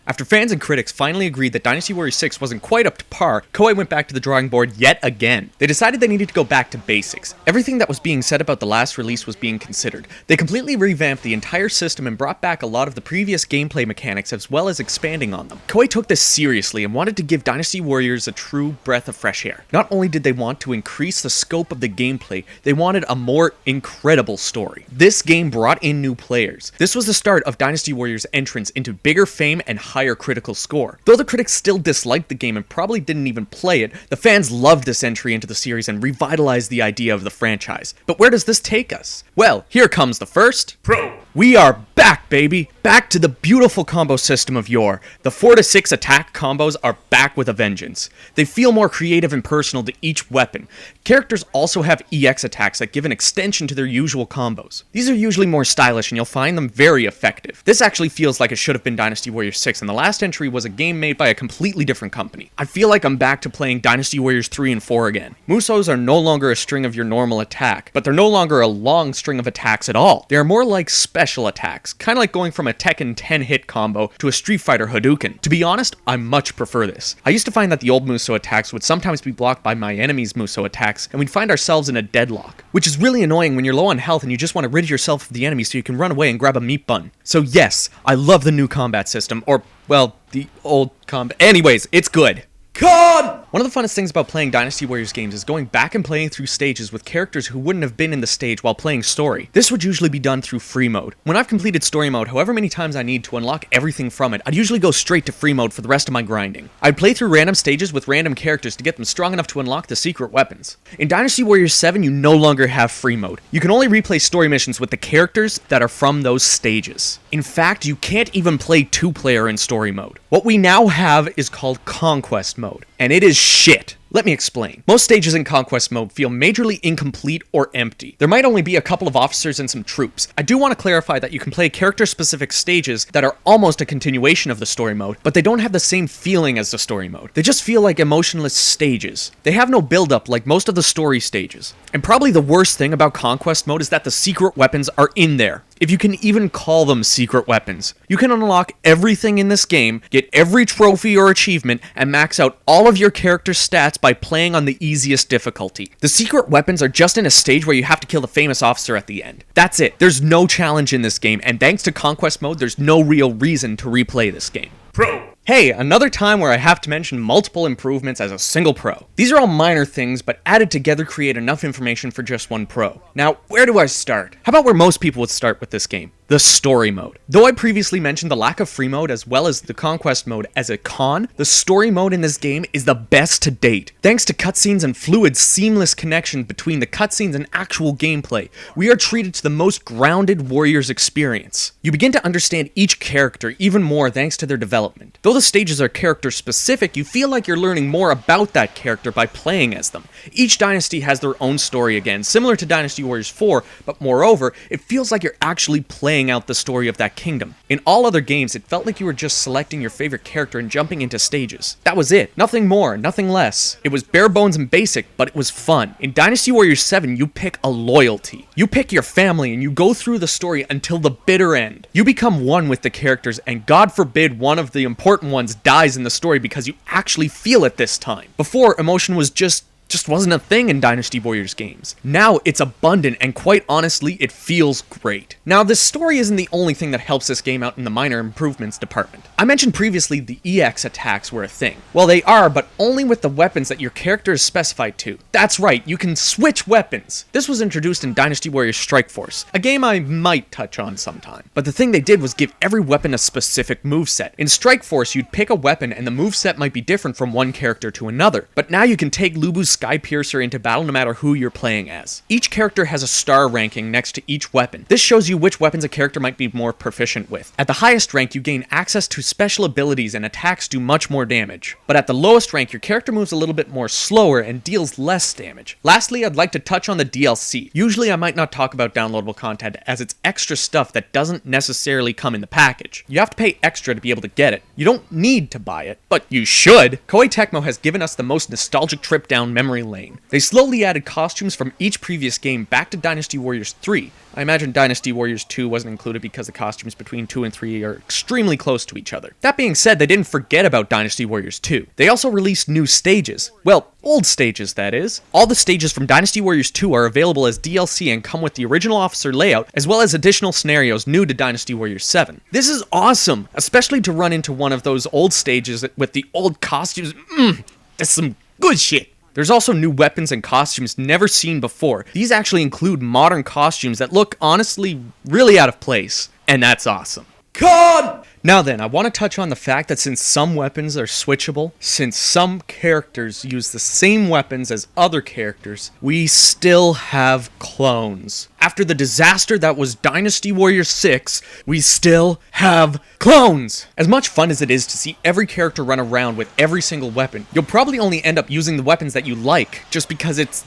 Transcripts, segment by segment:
After fans and critics finally agreed that Dynasty Warriors 6 wasn't quite up to par, Koei went back to the drawing board yet again. They decided they needed to go back to basics. Everything that was being said about the last release was being considered. They completely revamped the entire system and brought back a lot of the previous gameplay mechanics as well as expanding on them. Koei took this seriously and wanted to give Dynasty Warriors a true breath of fresh air. Not only did they want to increase the scope of the gameplay, they wanted a more incredible story. This game brought in new players. This was the start of Dynasty Warriors' entrance into bigger fame and higher critical score. Though the critics still disliked the game and probably didn't even play it, the fans loved this entry into the series and revitalized the idea of the franchise. But where does this take us? Well, here comes the first Pro. We are back, baby! Back to the beautiful combo system of yore. The 4-6 attack combos are back with a vengeance. They feel more creative and personal to each weapon. Characters also have EX attacks that give an extension to their usual combos. These are usually more stylish and you'll find them very effective. This actually feels like it should have been Dynasty Warriors 6, and the last entry was a game made by a completely different company. I feel like I'm back to playing Dynasty Warriors 3 and 4 again. Musos are no longer a string of your normal attack, but they're no longer a long string of attacks at all. They are more like special attacks, kind of like going from a Tekken 10 hit combo to a Street Fighter Hadouken. To be honest, I much prefer this. I used to find that the old Muso attacks would sometimes be blocked by my enemy's Muso attacks, and we'd find ourselves in a deadlock, which is really annoying when you're low on health and you just want to rid yourself of the enemy so you can run away and grab a meat bun. So yes, I love the new combat system, or, well, the old combat. Anyways, it's good. Con! One of the funnest things about playing Dynasty Warriors games is going back and playing through stages with characters who wouldn't have been in the stage while playing story. This would usually be done through free mode. When I've completed story mode however many times I need to unlock everything from it, I'd usually go straight to free mode for the rest of my grinding. I'd play through random stages with random characters to get them strong enough to unlock the secret weapons. In Dynasty Warriors 7, you no longer have free mode. You can only replay story missions with the characters that are from those stages. In fact, you can't even play 2-player in story mode. What we now have is called Conquest mode, and it is shit. Let me explain. Most stages in Conquest mode feel majorly incomplete or empty. There might only be a couple of officers and some troops. I do want to clarify that you can play character-specific stages that are almost a continuation of the story mode, but they don't have the same feeling as the story mode. They just feel like emotionless stages. They have no build-up like most of the story stages. And probably the worst thing about Conquest mode is that the secret weapons are in there. If you can even call them secret weapons. You can unlock everything in this game, get every trophy or achievement, and max out all of your character's stats by playing on the easiest difficulty. The secret weapons are just in a stage where you have to kill the famous officer at the end. That's it. There's no challenge in this game, and thanks to Conquest mode, there's no real reason to replay this game. Pro. Hey, another time where I have to mention multiple improvements as a single pro. These are all minor things, but added together create enough information for just one pro. Now, where do I start? How about where most people would start with this game? The story mode. Though I previously mentioned the lack of free mode as well as the conquest mode as a con, the story mode in this game is the best to date. Thanks to cutscenes and fluid, seamless connection between the cutscenes and actual gameplay, we are treated to the most grounded Warriors experience. You begin to understand each character even more thanks to their development. Though the stages are character specific, you feel like you're learning more about that character by playing as them. Each dynasty has their own story again, similar to Dynasty Warriors 4, but moreover, it feels like you're actually playing out the story of that kingdom. In all other games, it felt like you were just selecting your favorite character and jumping into stages. That was it. Nothing more, nothing less. It was bare bones and basic, but it was fun. In Dynasty Warriors 7, you pick a loyalty. You pick your family and you go through the story until the bitter end. You become one with the characters, and God forbid one of the important ones dies in the story because you actually feel it this time. Before, emotion was just wasn't a thing in Dynasty Warriors games. Now it's abundant, and quite honestly, it feels great. Now, this story isn't the only thing that helps this game out in the minor improvements department. I mentioned previously the EX attacks were a thing. Well, they are, but only with the weapons that your character is specified to. That's right, you can switch weapons. This was introduced in Dynasty Warriors Strike Force, a game I might touch on sometime. But the thing they did was give every weapon a specific moveset. In Strike Force, you'd pick a weapon and the moveset might be different from one character to another. But now you can take Lubu's Sky Piercer into battle no matter who you're playing as. Each character has a star ranking next to each weapon. This shows you which weapons a character might be more proficient with. At the highest rank, you gain access to special abilities and attacks do much more damage. But at the lowest rank, your character moves a little bit more slower and deals less damage. Lastly, I'd like to touch on the DLC. Usually I might not talk about downloadable content as it's extra stuff that doesn't necessarily come in the package. You have to pay extra to be able to get it. You don't need to buy it, but you should. Koei Tecmo has given us the most nostalgic trip down memory lane. They slowly added costumes from each previous game back to Dynasty Warriors 3, I imagine Dynasty Warriors 2 wasn't included because the costumes between 2 and 3 are extremely close to each other. That being said, they didn't forget about Dynasty Warriors 2. They also released new stages. Well, old stages, that is. All the stages from Dynasty Warriors 2 are available as DLC and come with the original officer layout, as well as additional scenarios new to Dynasty Warriors 7. This is awesome, especially to run into one of those old stages with the old costumes. That's some good shit. There's also new weapons and costumes never seen before. These actually include modern costumes that look, honestly, really out of place. And that's awesome. God! Now then, I want to touch on the fact that since some weapons are switchable, since some characters use the same weapons as other characters, we still have clones. After the disaster that was Dynasty Warriors 6, we still have clones! As much fun as it is to see every character run around with every single weapon, you'll probably only end up using the weapons that you like, just because it's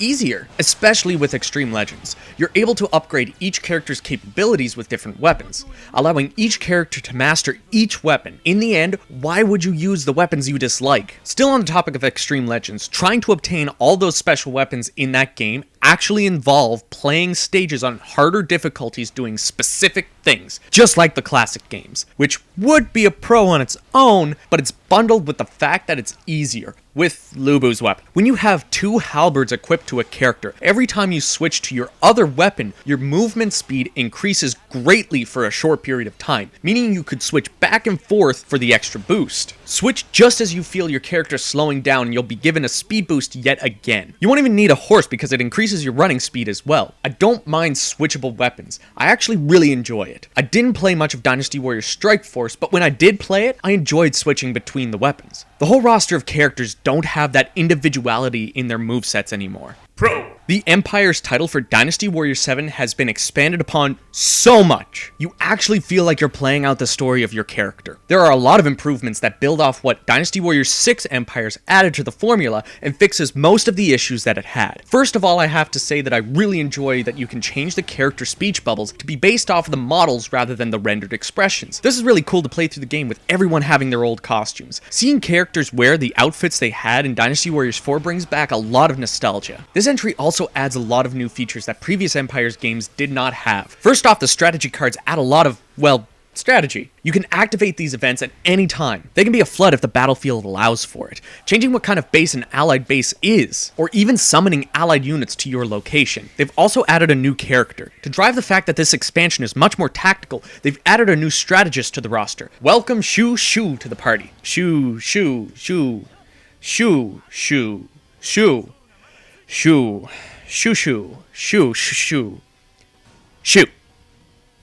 easier, especially with Extreme Legends. You're able to upgrade each character's capabilities with different weapons, allowing each character to master each weapon. In the end, why would you use the weapons you dislike? Still on the topic of Extreme Legends, trying to obtain all those special weapons in that game actually involve playing stages on harder difficulties doing specific things, just like the classic games, which would be a pro on its own, but it's bundled with the fact that it's easier. With Lubu's weapon, when you have 2 halberds equipped to a character, every time you switch to your other weapon, your movement speed increases greatly for a short period of time, meaning you could switch back and forth for the extra boost. Switch just as you feel your character slowing down and you'll be given a speed boost yet again. You won't even need a horse because it increases your running speed as well. I don't mind switchable weapons. I actually really enjoy it. I didn't play much of Dynasty Warriors Strike Force, but when I did play it, I enjoyed switching between the weapons. The whole roster of characters don't have that individuality in their movesets anymore. Pro! The Empire's title for Dynasty Warriors 7 has been expanded upon so much. You actually feel like you're playing out the story of your character. There are a lot of improvements that build off what Dynasty Warriors 6 Empires added to the formula and fixes most of the issues that it had. First of all, I have to say that I really enjoy that you can change the character speech bubbles to be based off of the models rather than the rendered expressions. This is really cool to play through the game with everyone having their old costumes. Seeing characters wear the outfits they had in Dynasty Warriors 4 brings back a lot of nostalgia. This entry also adds a lot of new features that previous Empires games did not have. First off, the strategy cards add a lot of, well, strategy. You can activate these events at any time. They can be a flood if the battlefield allows for it, changing what kind of base an allied base is, or even summoning allied units to your location. They've also added a new character. To drive the fact that this expansion is much more tactical, they've added a new strategist to the roster. Welcome Shu Shu to the party. Shu Shu Shu Shu Shu Shu Shu Shoo shoo, shoo shoo, shoo,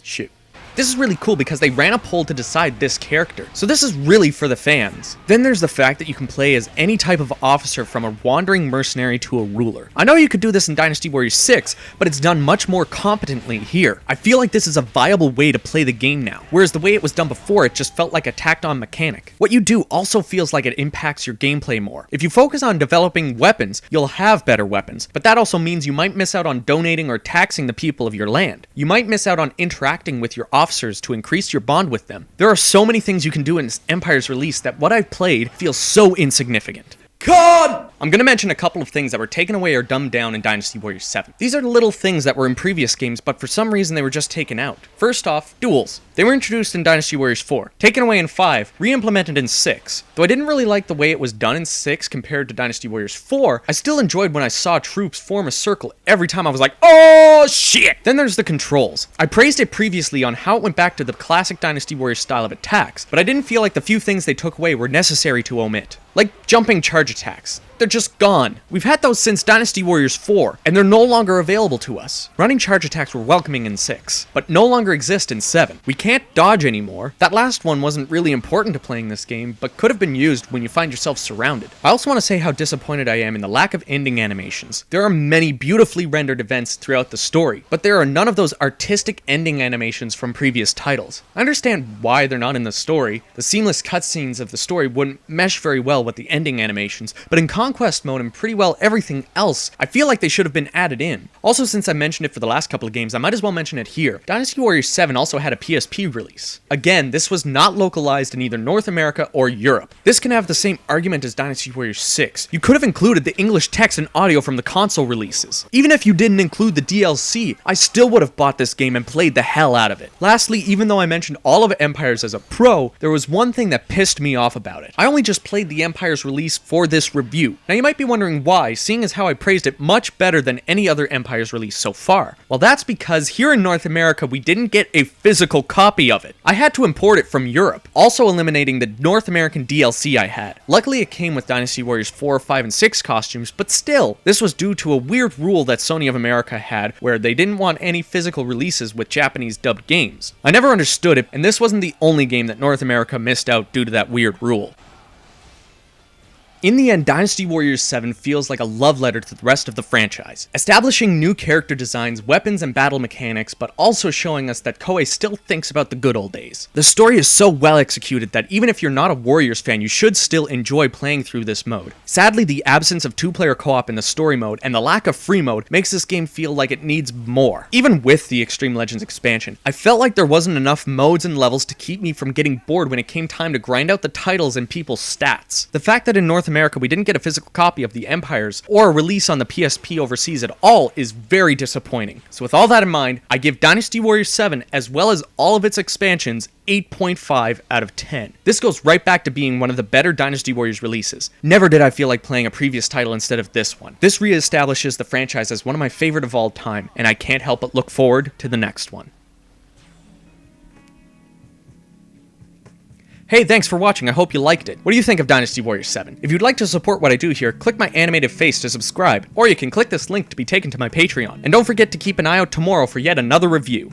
shoo. This is really cool because they ran a poll to decide this character, so this is really for the fans. Then there's the fact that you can play as any type of officer from a wandering mercenary to a ruler. I know you could do this in Dynasty Warriors 6, but it's done much more competently here. I feel like this is a viable way to play the game now, whereas the way it was done before it just felt like a tacked on mechanic. What you do also feels like it impacts your gameplay more. If you focus on developing weapons, you'll have better weapons, but that also means you might miss out on donating or taxing the people of your land. You might miss out on interacting with your officers to increase your bond with them. There are so many things you can do in Empire's release that what I've played feels so insignificant. God! I'm gonna mention a couple of things that were taken away or dumbed down in Dynasty Warriors 7. These are the little things that were in previous games, but for some reason they were just taken out. First off, duels. They were introduced in Dynasty Warriors 4, taken away in 5, re-implemented in 6. Though I didn't really like the way it was done in 6 compared to Dynasty Warriors 4, I still enjoyed when I saw troops form a circle every time I was like, oh shit! Then there's the controls. I praised it previously on how it went back to the classic Dynasty Warriors style of attacks, but I didn't feel like the few things they took away were necessary to omit. Like jumping charge attacks. They're just gone. We've had those since Dynasty Warriors 4, and they're no longer available to us. Running charge attacks were welcoming in 6, but no longer exist in 7. We can't dodge anymore. That last one wasn't really important to playing this game, but could have been used when you find yourself surrounded. I also want to say how disappointed I am in the lack of ending animations. There are many beautifully rendered events throughout the story, but there are none of those artistic ending animations from previous titles. I understand why they're not in the story. The seamless cutscenes of the story wouldn't mesh very well with the ending animations, but in contrast, conquest mode and pretty well everything else, I feel like they should have been added in. Also, since I mentioned it for the last couple of games, I might as well mention it here. Dynasty Warriors 7 also had a PSP release. Again, this was not localized in either North America or Europe. This can have the same argument as Dynasty Warriors 6. You could have included the English text and audio from the console releases. Even if you didn't include the DLC, I still would have bought this game and played the hell out of it. Lastly, even though I mentioned all of Empires as a pro, there was one thing that pissed me off about it. I only just played the Empires release for this review. Now you might be wondering why, seeing as how I praised it much better than any other Empires release so far. Well, that's because here in North America we didn't get a physical copy of it. I had to import it from Europe, also eliminating the North American DLC I had. Luckily it came with Dynasty Warriors 4, 5, and 6 costumes, but still, this was due to a weird rule that Sony of America had where they didn't want any physical releases with Japanese dubbed games. I never understood it, and this wasn't the only game that North America missed out due to that weird rule. In the end, Dynasty Warriors 7 feels like a love letter to the rest of the franchise, establishing new character designs, weapons, and battle mechanics, but also showing us that Koei still thinks about the good old days. The story is so well executed that even if you're not a Warriors fan, you should still enjoy playing through this mode. Sadly, the absence of two-player co-op in the story mode and the lack of free mode makes this game feel like it needs more. Even with the Extreme Legends expansion, I felt like there wasn't enough modes and levels to keep me from getting bored when it came time to grind out the titles and people's stats. The fact that in North America we didn't get a physical copy of the Empires or a release on the PSP overseas at all is very disappointing. So with all that in mind, I give Dynasty Warriors 7 as well as all of its expansions 8.5 out of 10. This goes right back to being one of the better Dynasty Warriors releases. Never did I feel like playing a previous title instead of this one. This reestablishes the franchise as one of my favorite of all time, and I can't help but look forward to the next one. Hey, thanks for watching, I hope you liked it. What do you think of Dynasty Warriors 7? If you'd like to support what I do here, click my animated face to subscribe, or you can click this link to be taken to my Patreon. And don't forget to keep an eye out tomorrow for yet another review.